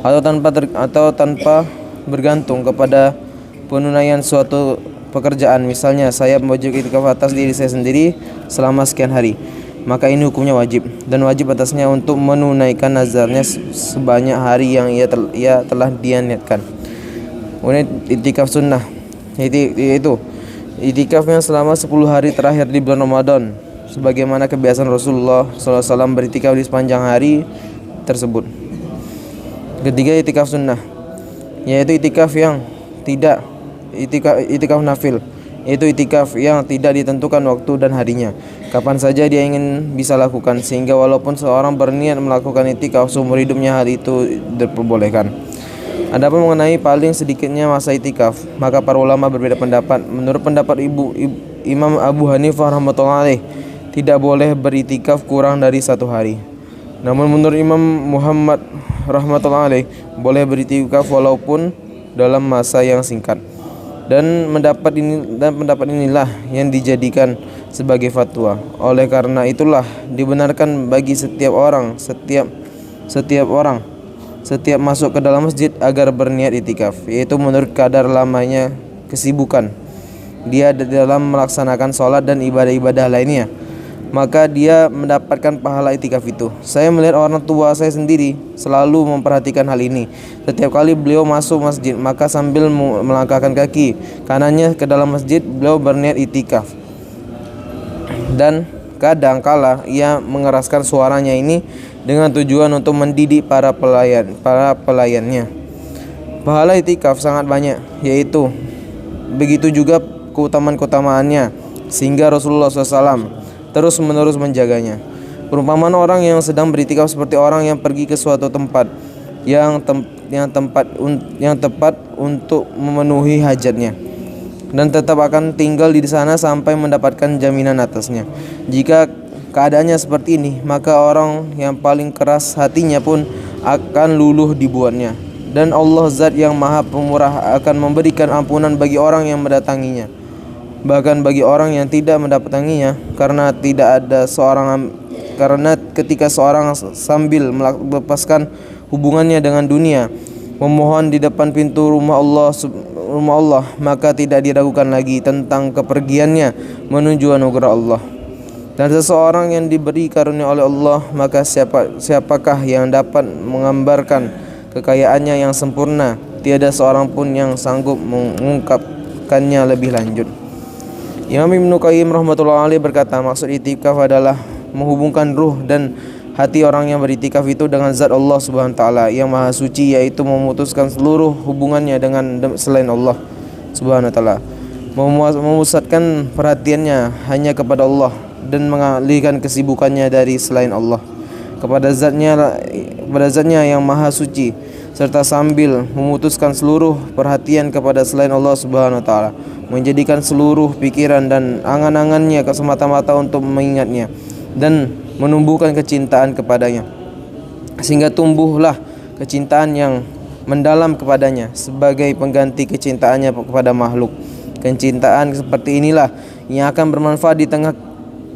atau tanpa bergantung kepada penunaian suatu pekerjaan. Misalnya saya membuat itikaf atas diri saya sendiri selama sekian hari, maka ini hukumnya wajib, dan wajib atasnya untuk menunaikan nazarnya sebanyak hari yang ia telah niatkan. Kemudian itikaf sunnah, yaitu itikafnya selama 10 hari terakhir di bulan Ramadan, sebagaimana kebiasaan Rasulullah SAW beritikaf di sepanjang hari tersebut. Ketiga, itikaf sunnah, yaitu itikaf yang tidak itikaf nafil, yaitu itikaf yang tidak ditentukan waktu dan harinya, kapan saja dia ingin bisa lakukan, sehingga walaupun seorang berniat melakukan itikaf seumur hidupnya, hal itu diperbolehkan. Adapun mengenai paling sedikitnya masa itikaf, maka para ulama berbeda pendapat. Menurut pendapat Imam Abu Hanifah rahimahullah alaih, tidak boleh beritikaf kurang dari 1 hari. Namun menurut Imam Muhammad rahimahullah alaih, boleh beritikaf walaupun dalam masa yang singkat. Dan pendapat inilah yang dijadikan sebagai fatwa. Oleh karena itulah dibenarkan bagi setiap masuk ke dalam masjid agar berniat itikaf, yaitu menurut kadar lamanya kesibukan dia dalam melaksanakan sholat dan ibadah-ibadah lainnya, maka dia mendapatkan pahala itikaf itu. Saya melihat orang tua saya sendiri selalu memperhatikan hal ini. Setiap kali beliau masuk masjid, maka sambil melangkahkan kaki kanannya ke dalam masjid, beliau berniat itikaf. Dan kadang kala ia mengeraskan suaranya ini dengan tujuan untuk mendidik para pelayannya. Pahala itikaf sangat banyak, yaitu begitu juga keutamaannya, sehingga Rasulullah SAW terus-menerus menjaganya. Perumpamaan orang yang sedang beritikaf seperti orang yang pergi ke suatu tempat yang tepat untuk memenuhi hajatnya, dan tetap akan tinggal di sana sampai mendapatkan jaminan atasnya. Jika keadaannya seperti ini, maka orang yang paling keras hatinya pun akan luluh dibuatnya, dan Allah Zat yang Maha Pemurah akan memberikan ampunan bagi orang yang mendatanginya. Bahkan bagi orang yang tidak mendatanginya, karena ketika seorang sambil melepaskan hubungannya dengan dunia, memohon di depan pintu rumah Allah, maka tidak diragukan lagi tentang kepergiannya menuju anugerah Allah. Dan seseorang yang diberi karunia oleh Allah, maka siapakah yang dapat menggambarkan kekayaannya yang sempurna? Tiada seorang pun yang sanggup mengungkapkannya lebih lanjut. Imam Ibnu Qayyim rahmatullah alaih berkata, maksud itikaf adalah menghubungkan ruh dan hati orang yang beritikaf itu dengan zat Allah subhanahu wa ta'ala yang maha suci, yaitu memutuskan seluruh hubungannya dengan selain Allah subhanahu wa ta'ala, memusatkan perhatiannya hanya kepada Allah, dan mengalihkan kesibukannya dari selain Allah kepada zatnya yang maha suci, serta sambil memutuskan seluruh perhatian kepada selain Allah subhanahu wa ta'ala, menjadikan seluruh pikiran dan angan-angannya semata-mata untuk mengingatnya dan menumbuhkan kecintaan kepadanya, sehingga tumbuhlah kecintaan yang mendalam kepadanya sebagai pengganti kecintaannya kepada makhluk. Kecintaan seperti inilah yang akan bermanfaat di tengah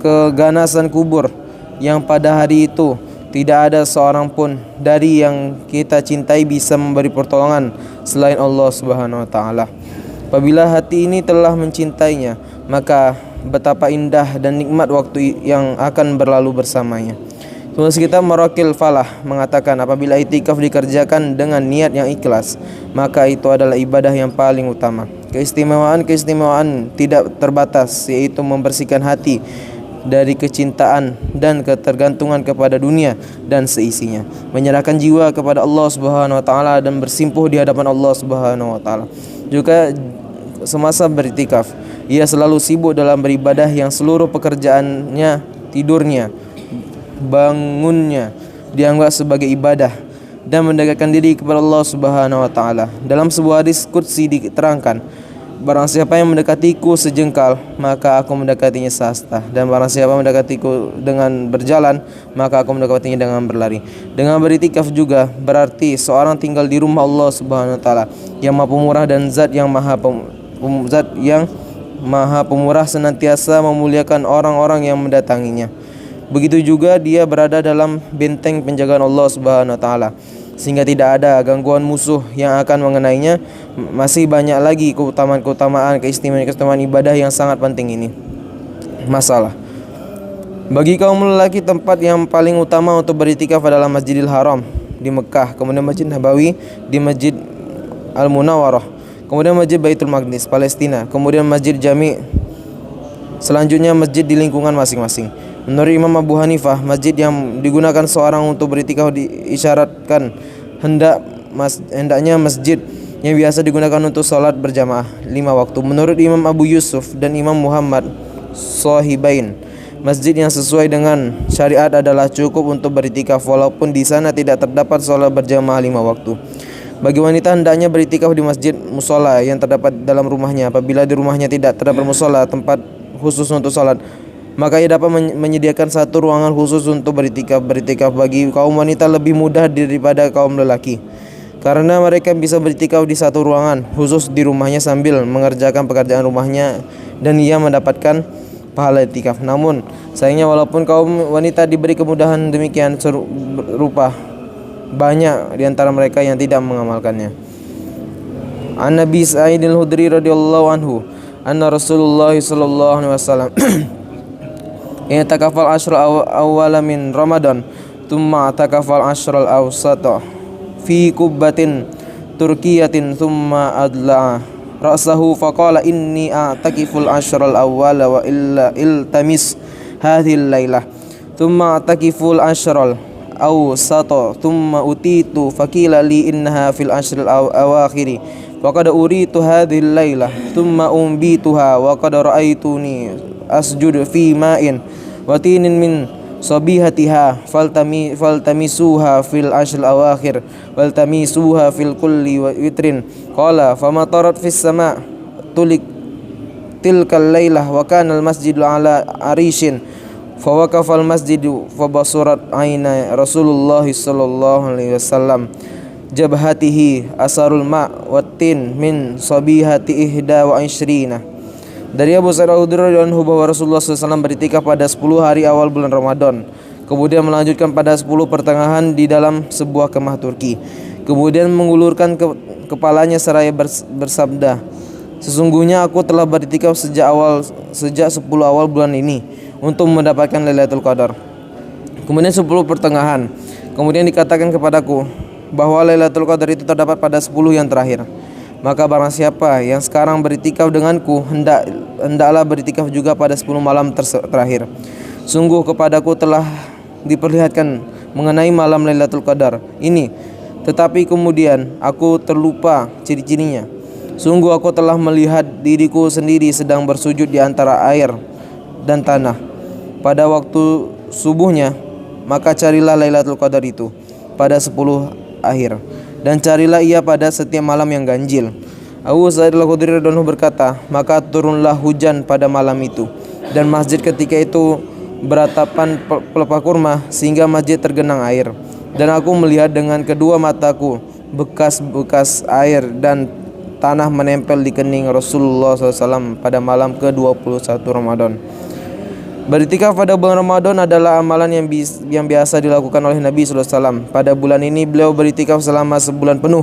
keganasan kubur, yang pada hari itu tidak ada seorang pun dari yang kita cintai bisa memberi pertolongan selain Allah subhanahu wa ta'ala. Apabila hati ini telah mencintainya, maka betapa indah dan nikmat waktu yang akan berlalu bersamanya. Tulis kitab Marakil Falah mengatakan, apabila itikaf dikerjakan dengan niat yang ikhlas, maka itu adalah ibadah yang paling utama. Keistimewaan tidak terbatas, yaitu membersihkan hati dari kecintaan dan ketergantungan kepada dunia dan seisinya, menyerahkan jiwa kepada Allah subhanahu wa ta'ala, dan bersimpuh di hadapan Allah subhanahu wa ta'ala. Juga semasa beritikaf, ia selalu sibuk dalam beribadah yang seluruh pekerjaannya, tidurnya, bangunnya dianggap sebagai ibadah, dan mendekatkan diri kepada Allah subhanahu wa ta'ala. Dalam sebuah hadis qudsi diterangkan, barang siapa yang mendekatiku sejengkal, maka aku mendekatinya sehasta, dan barang siapa mendekatiku dengan berjalan, maka aku mendekatinya dengan berlari. Dengan beritikaf juga berarti seorang tinggal di rumah Allah subhanahu wa ta'ala yang maha pemurah, dan zat yang maha pemurah senantiasa memuliakan orang-orang yang mendatanginya. Begitu juga dia berada dalam benteng penjagaan Allah subhanahu wa ta'ala, sehingga tidak ada gangguan musuh yang akan mengenainya. Masih banyak lagi keutamaan-keutamaan, keistimewaan ibadah yang sangat penting ini. Masalah bagi kaum lelaki, tempat yang paling utama untuk beriktikaf adalah Masjidil Haram di Mekah, kemudian Masjid Nabawi di Masjid Al-Munawwarah, kemudian Masjid Baitul Maqdis Palestina, kemudian Masjid Jami', selanjutnya masjid di lingkungan masing-masing. Menurut Imam Abu Hanifah, masjid yang digunakan seorang untuk beriktikaf diisyaratkan hendaknya masjid yang biasa digunakan untuk salat berjamaah 5 waktu. Menurut Imam Abu Yusuf dan Imam Muhammad Sahibain, masjid yang sesuai dengan syariat adalah cukup untuk beriktikaf walaupun di sana tidak terdapat salat berjamaah 5 waktu. Bagi wanita hendaknya beriktikaf di masjid musola yang terdapat dalam rumahnya. Apabila di rumahnya tidak terdapat musola, tempat khusus untuk salat, maka ia dapat menyediakan satu ruangan khusus untuk beriktikaf. Beriktikaf bagi kaum wanita lebih mudah daripada kaum lelaki, karena mereka bisa beriktikaf di satu ruangan khusus di rumahnya sambil mengerjakan pekerjaan rumahnya, dan ia mendapatkan pahala iktikaf. Namun sayangnya, walaupun kaum wanita diberi kemudahan demikian serupa, banyak di antara mereka yang tidak mengamalkannya. An Nabi Sa'id al-Khudri radhiyallahu anhu anna Rasulullah sallallahu alaihi wasallam i'takafal ashra awwala min Ramadan thumma i'takafal ashra al-awsata fi kubbatin turkiyatin thumma adla'a ra'sahu faqala inni a'takiful ashra al-awwala wa illa iltamis hadhihi al-lailah thumma a'takiful ashra al-awsata thumma utitu faqila li innaha fil ashra al-awakhiri wa qad uritu hadhihi al-lailah thumma umbituha wa qad ra'aituni asjudu fi ma'in wa tinin min sabihatiha faltamisuha fil ashr awakhir waltamisuha fil kulli witrin qala famatarat fis sama tulik tilkal lailah wa kana al masjidu ala arishin fawaqafa al masjidu fabasurat aina Rasulullah sallallahu alaihi wasallam jabhatihi asarul ma wa tin min sabihati ihda wa ishrina. Dari Abu Sa'id al-Khudri radhiyallahu anhu bahwa Rasulullah SAW beriktikaf pada 10 hari awal bulan Ramadan, kemudian melanjutkan pada 10 pertengahan di dalam sebuah kemah Turki, kemudian mengulurkan kepalanya seraya bersabda, sesungguhnya aku telah beriktikaf sejak 10 awal bulan ini untuk mendapatkan Lailatul Qadar. Kemudian 10 pertengahan, kemudian dikatakan kepadaku bahwa Lailatul Qadar itu terdapat pada 10 yang terakhir. Maka barang siapa yang sekarang beriktikaf denganku, hendaklah beriktikaf juga pada 10 malam terakhir. Sungguh kepadaku telah diperlihatkan mengenai malam Lailatul Qadar ini, tetapi kemudian aku terlupa ciri-cirinya. Sungguh aku telah melihat diriku sendiri sedang bersujud di antara air dan tanah pada waktu subuhnya. Maka carilah Lailatul Qadar itu pada 10 akhir, dan carilah ia pada setiap malam yang ganjil. Abu Sa'id al-Khudri radhiyallahu anhu berkata, maka turunlah hujan pada malam itu, dan masjid ketika itu beratapan pelepah kurma sehingga masjid tergenang air, dan aku melihat dengan kedua mataku bekas-bekas air dan tanah menempel di kening Rasulullah SAW pada malam ke-21 Ramadan. Beriktikaf pada bulan Ramadan adalah amalan yang biasa dilakukan oleh Nabi SAW. Pada bulan ini beliau beriktikaf selama sebulan penuh,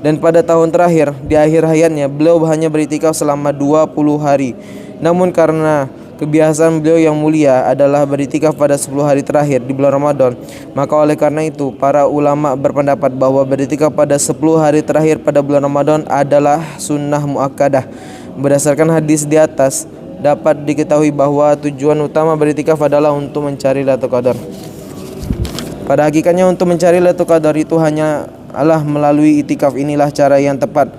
dan pada tahun terakhir di akhir hayatnya beliau hanya beriktikaf selama 20 hari. Namun karena kebiasaan beliau yang mulia adalah beriktikaf pada 10 hari terakhir di bulan Ramadan, maka oleh karena itu para ulama berpendapat bahwa beriktikaf pada 10 hari terakhir pada bulan Ramadan adalah sunnah muakkadah. Berdasarkan hadis di atas, dapat diketahui bahwa tujuan utama beriktikaf adalah untuk mencari Lailatul Qadar. Pada hakikatnya untuk mencari Lailatul Qadar itu hanyalah melalui iktikaf. Inilah cara yang tepat,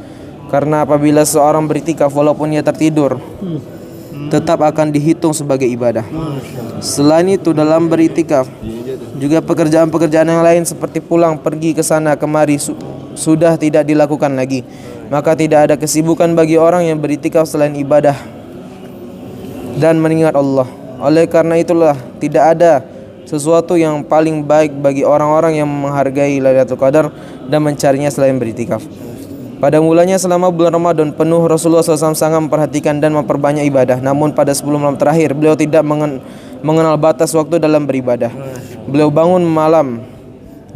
karena apabila seorang beriktikaf walaupun ia tertidur, tetap akan dihitung sebagai ibadah. Selain itu, dalam beriktikaf juga pekerjaan-pekerjaan yang lain seperti pulang pergi ke sana kemari sudah tidak dilakukan lagi. Maka tidak ada kesibukan bagi orang yang beriktikaf selain ibadah dan mengingat Allah. Oleh karena itulah tidak ada sesuatu yang paling baik bagi orang-orang yang menghargai Lailatul Qadar dan mencarinya selain beriktikaf. Pada mulanya selama bulan Ramadan penuh, Rasulullah SAW sangat memperhatikan dan memperbanyak ibadah. Namun pada 10 malam terakhir beliau tidak mengenal batas waktu dalam beribadah. Beliau bangun malam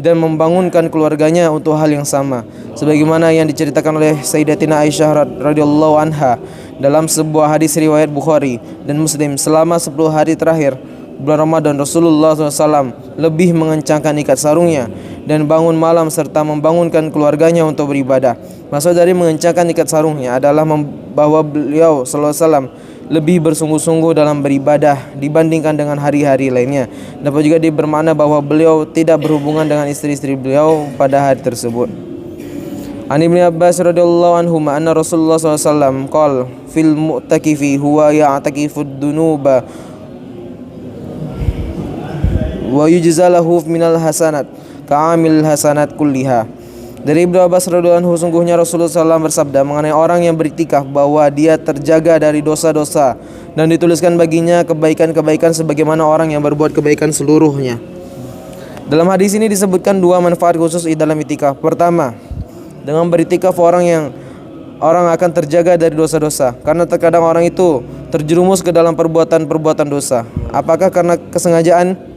dan membangunkan keluarganya untuk hal yang sama, sebagaimana yang diceritakan oleh Sayyidatina Aisyah radhiyallahu anha dalam sebuah hadis riwayat Bukhari dan Muslim. Selama 10 hari terakhir bulan Ramadan, Rasulullah SAW lebih mengencangkan ikat sarungnya dan bangun malam serta membangunkan keluarganya untuk beribadah. Maksud dari mengencangkan ikat sarungnya adalah bahwa beliau SAW lebih bersungguh-sungguh dalam beribadah dibandingkan dengan hari-hari lainnya. Dapat juga bermakna bahwa beliau tidak berhubungan dengan istri-istri beliau pada hari tersebut. An Ibnu Abbas radhiyallahu anhu anna Rasulullah SAW qala fil mu'takifi huwa ya'takifud dunuba wa yujzalahu minal hasanat ka'amil hasanat kulliha. Dari Ibnu Abbas radhiyallahu anhu, sungguhnya Rasulullah SAW bersabda mengenai orang yang beriktikaf bahwa dia terjaga dari dosa-dosa dan dituliskan baginya kebaikan-kebaikan sebagaimana orang yang berbuat kebaikan seluruhnya. Dalam hadis ini disebutkan dua manfaat khusus dalam iktikaf. Pertama, dengan beriktikaf orang akan terjaga dari dosa-dosa, karena terkadang orang itu terjerumus ke dalam perbuatan-perbuatan dosa, apakah karena kesengajaan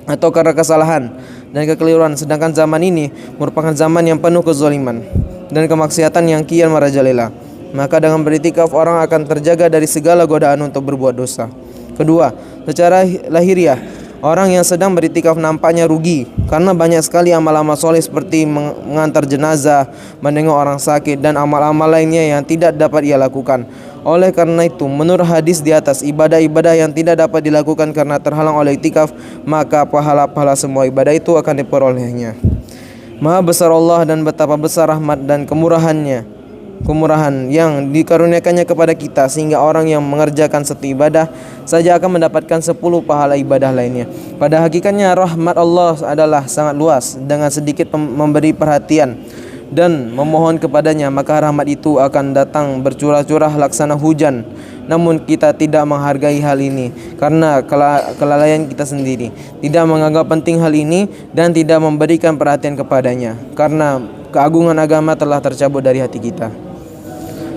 atau karena kesalahan dan kekeliruan. Sedangkan zaman ini merupakan zaman yang penuh kezaliman dan kemaksiatan yang kian merajalela. Maka dengan beriktikaf orang akan terjaga dari segala godaan untuk berbuat dosa. Kedua, secara lahiriah orang yang sedang beriktikaf nampaknya rugi karena banyak sekali amal-amal soleh seperti mengantar jenazah, menengok orang sakit, dan amal-amal lainnya yang tidak dapat ia lakukan. Oleh karena itu, menurut hadis di atas, ibadah-ibadah yang tidak dapat dilakukan karena terhalang oleh iktikaf, maka pahala-pahala semua ibadah itu akan diperolehnya. Maha besar Allah dan betapa besar rahmat dan kemurahan yang dikaruniakannya kepada kita, sehingga orang yang mengerjakan satu ibadah saja akan mendapatkan 10 pahala ibadah lainnya. Pada hakikatnya rahmat Allah adalah sangat luas. Dengan sedikit memberi perhatian dan memohon kepadanya, maka rahmat itu akan datang bercurah-curah laksana hujan. Namun kita tidak menghargai hal ini karena kelalaian kita sendiri, tidak menganggap penting hal ini dan tidak memberikan perhatian kepadanya karena keagungan agama telah tercabut dari hati kita.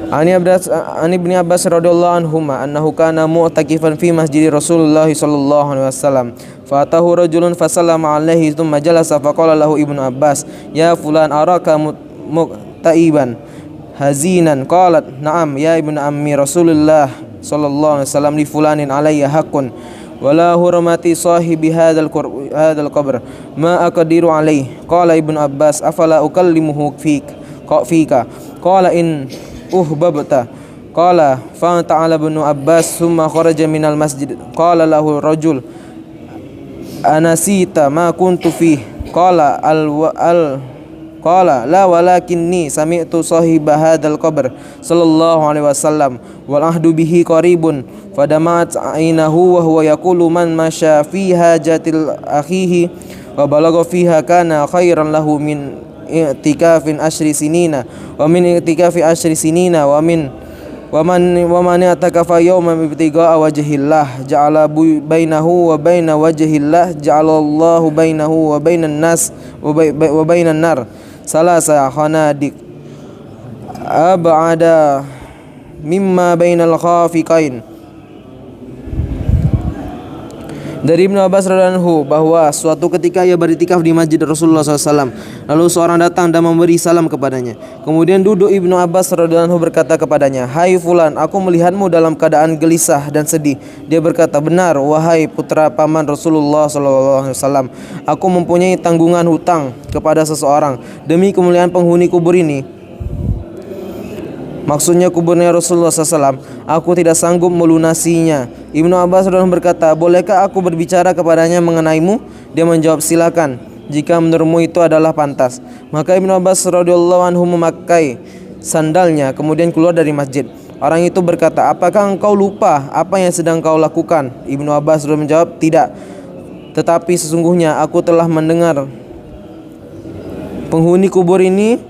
An Ibnu Abbas radhiyallahu anhuma annahu kana mu'takifan fi masjid Rasulullah sallallahu alaihi wasallam. Fatahu rajulun fasallama alaihi thumma jalasa faqala lahu Ibnu Abbas, "Ya fulan araka mu'taiban hazinan." Qalat, "Na'am ya ibnu ammi Rasulullah sallallahu alaihi wasallam, li fulanin alayya haqqun wala hurmati sahibi hadzal qabr ma aqdiru alaihi." Qala Ibnu Abbas, "Afala ukallimuhu fika?" Qala, "In uhbabta." Qala fa ta'ala Ibnu Abbas thumma kharaja minal masjid. Qala lahu rajul, "Anasita ma kuntu fi?" Qala qala la walakinni sami'tu sahiba hadzal qabr sallallahu alaihi wasallam wal ahdu bihi qaribun fadamat ainahu wa huwa yaqulu man masya fi hajatil akhihi wa balagha fiha kana khairan lahu min i'tikafin asyri sinina wa min i'tikafi asyri sinina wa man i'takafa yawman ibtigha'a wajhillah ja'ala bainahu wa baina wajhillah ja'alallahu bainahu wa bainan nas wa bainan nar salasa khanadiq ab'ada mimma bainal khafiqain. Dari Ibnu Abbas radhiyallahu anhu bahwa suatu ketika ia beriktikaf di masjid Rasulullah SAW, lalu seorang datang dan memberi salam kepadanya. Kemudian duduk Ibnu Abbas radhiyallahu anhu berkata kepadanya, "Hai fulan, aku melihatmu dalam keadaan gelisah dan sedih." Dia berkata, "Benar, wahai putra paman Rasulullah SAW, aku mempunyai tanggungan hutang kepada seseorang. Demi kemuliaan penghuni kubur ini," maksudnya kuburnya Rasulullah SAW, "aku tidak sanggup melunasinya." Ibnu Abbas radhiyallahu anhu berkata, "Bolehkah aku berbicara kepadanya mengenaimu?" Dia menjawab, "Silakan, jika menurutmu itu adalah pantas." Maka Ibnu Abbas radhiyallahu anhu memakai sandalnya kemudian keluar dari masjid. Orang itu berkata, "Apakah engkau lupa apa yang sedang kau lakukan?" Ibnu Abbas radhiyallahu anhu menjawab, "Tidak, tetapi sesungguhnya aku telah mendengar penghuni kubur ini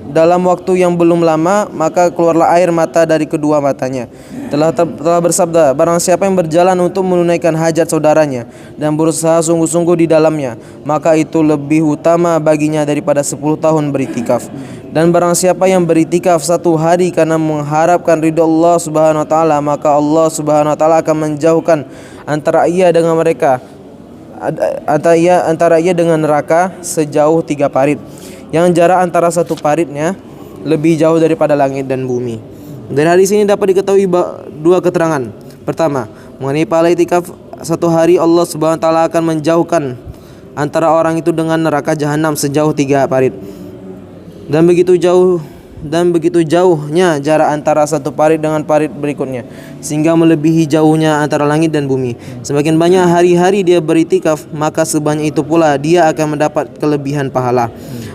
dalam waktu yang belum lama, maka keluarlah air mata dari kedua matanya. Telah bersabda, barang siapa yang berjalan untuk menunaikan hajat saudaranya dan berusaha sungguh-sungguh di dalamnya, maka itu lebih utama baginya daripada 10 tahun beriktikaf. Dan barang siapa yang beriktikaf 1 hari karena mengharapkan ridha Allah Subhanahu wa taala, maka Allah Subhanahu wa taala akan menjauhkan antara ia dengan mereka antara ia dengan neraka sejauh 3 parit, yang jarak antara satu paritnya lebih jauh daripada langit dan bumi. Dari hadis ini dapat diketahui dua keterangan. Pertama, mengenai pahala iktikaf, satu hari Allah Subhanahu wa taala akan menjauhkan antara orang itu dengan neraka jahanam sejauh 3 parit. Dan begitu jauhnya jarak antara satu parit dengan parit berikutnya, sehingga melebihi jauhnya antara langit dan bumi. Semakin banyak hari-hari dia beriktikaf, maka sebanyak itu pula dia akan mendapat kelebihan pahala.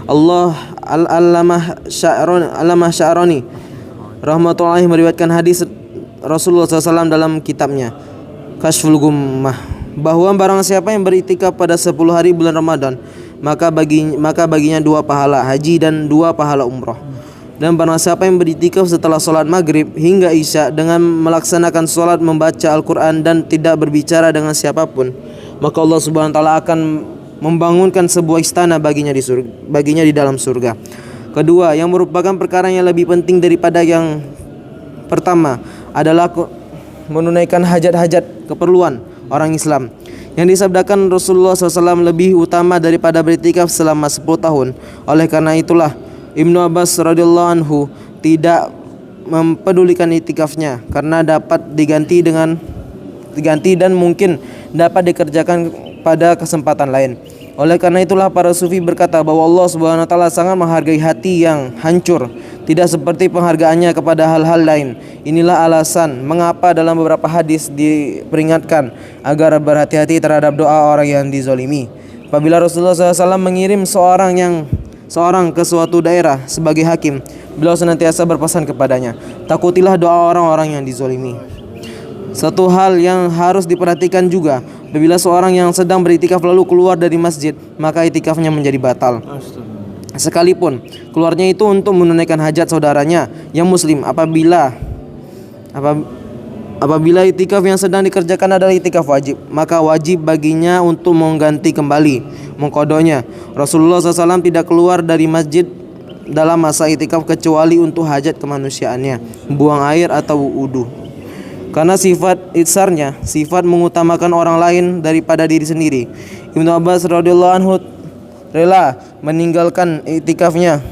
Allamah Sya'rani rahmatullahi meriwayatkan hadis Rasulullah SAW dalam kitabnya Kashful Gummah, bahwa barang siapa yang beriktikaf pada 10 hari bulan Ramadan, maka baginya 2 pahala haji dan 2 pahala umrah. Dan barang siapa yang beriktikaf setelah sholat maghrib hingga isya dengan melaksanakan sholat, membaca Al-Quran dan tidak berbicara dengan siapapun, maka Allah Subhanahu wa taala akan membangunkan sebuah istana baginya di dalam surga. Kedua, yang merupakan perkara yang lebih penting daripada yang pertama adalah menunaikan hajat-hajat keperluan orang Islam, yang disabdakan Rasulullah SAW lebih utama daripada beriktikaf selama 10 tahun. Oleh karena itulah Ibnu Abbas radhiyallahu anhu tidak mempedulikan iktikafnya karena dapat diganti dan mungkin dapat dikerjakan pada kesempatan lain. Oleh karena itulah para sufi berkata bahwa Allah Subhanahu wa taala sangat menghargai hati yang hancur, tidak seperti penghargaannya kepada hal-hal lain. Inilah alasan mengapa dalam beberapa hadis diperingatkan agar berhati-hati terhadap doa orang yang dizolimi. Apabila Rasulullah SAW mengirim seorang ke suatu daerah sebagai hakim, beliau senantiasa berpesan kepadanya, takutilah doa orang-orang yang dizolimi. Satu hal yang harus diperhatikan juga, apabila seorang yang sedang beriktikaf lalu keluar dari masjid, maka iktikafnya menjadi batal. Sekalipun keluarnya itu untuk menunaikan hajat saudaranya yang muslim. Apabila iktikaf yang sedang dikerjakan adalah iktikaf wajib, maka wajib baginya untuk mengganti kembali, mengqadanya. Rasulullah SAW tidak keluar dari masjid dalam masa iktikaf kecuali untuk hajat kemanusiaannya, buang air atau wudu. Karena sifat itsarnya, sifat mengutamakan orang lain daripada diri sendiri, Ibnu Abbas radhiyallahu anhu rela meninggalkan iktikafnya.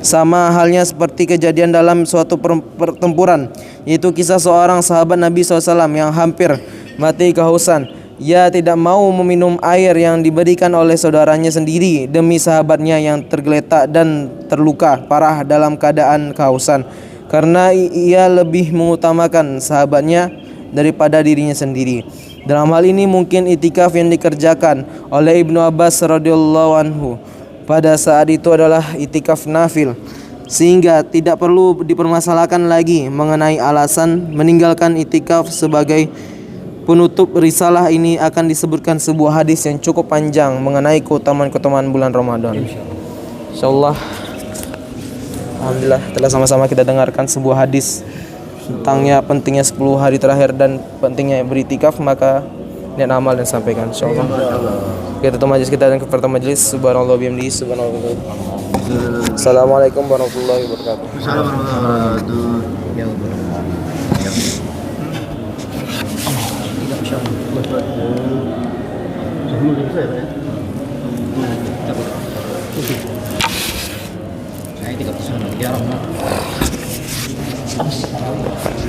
Sama halnya seperti kejadian dalam suatu pertempuran, yaitu kisah seorang sahabat Nabi SAW yang hampir mati kehausan. Ia tidak mau meminum air yang diberikan oleh saudaranya sendiri demi sahabatnya yang tergeletak dan terluka parah dalam keadaan kehausan, karena ia lebih mengutamakan sahabatnya daripada dirinya sendiri. Dalam hal ini mungkin iktikaf yang dikerjakan oleh Ibnu Abbas radhiyallahu anhu pada saat itu adalah iktikaf nafil, sehingga tidak perlu dipermasalahkan lagi mengenai alasan meninggalkan iktikaf. Sebagai penutup risalah ini akan disebutkan sebuah hadis yang cukup panjang mengenai keutamaan bulan Ramadan. Insyaallah, alhamdulillah telah sama-sama kita dengarkan sebuah hadis tentangnya pentingnya 10 hari terakhir dan pentingnya beriktikaf, maka niat amal dan sampaikan insyaallah. Kita tutup majlis kita dan kepada majlis. Subhanallah bihamdihi subhanallah. Assalamualaikum warahmatullahi wabarakatuh. Assalamualaikum warahmatullahi wabarakatuh.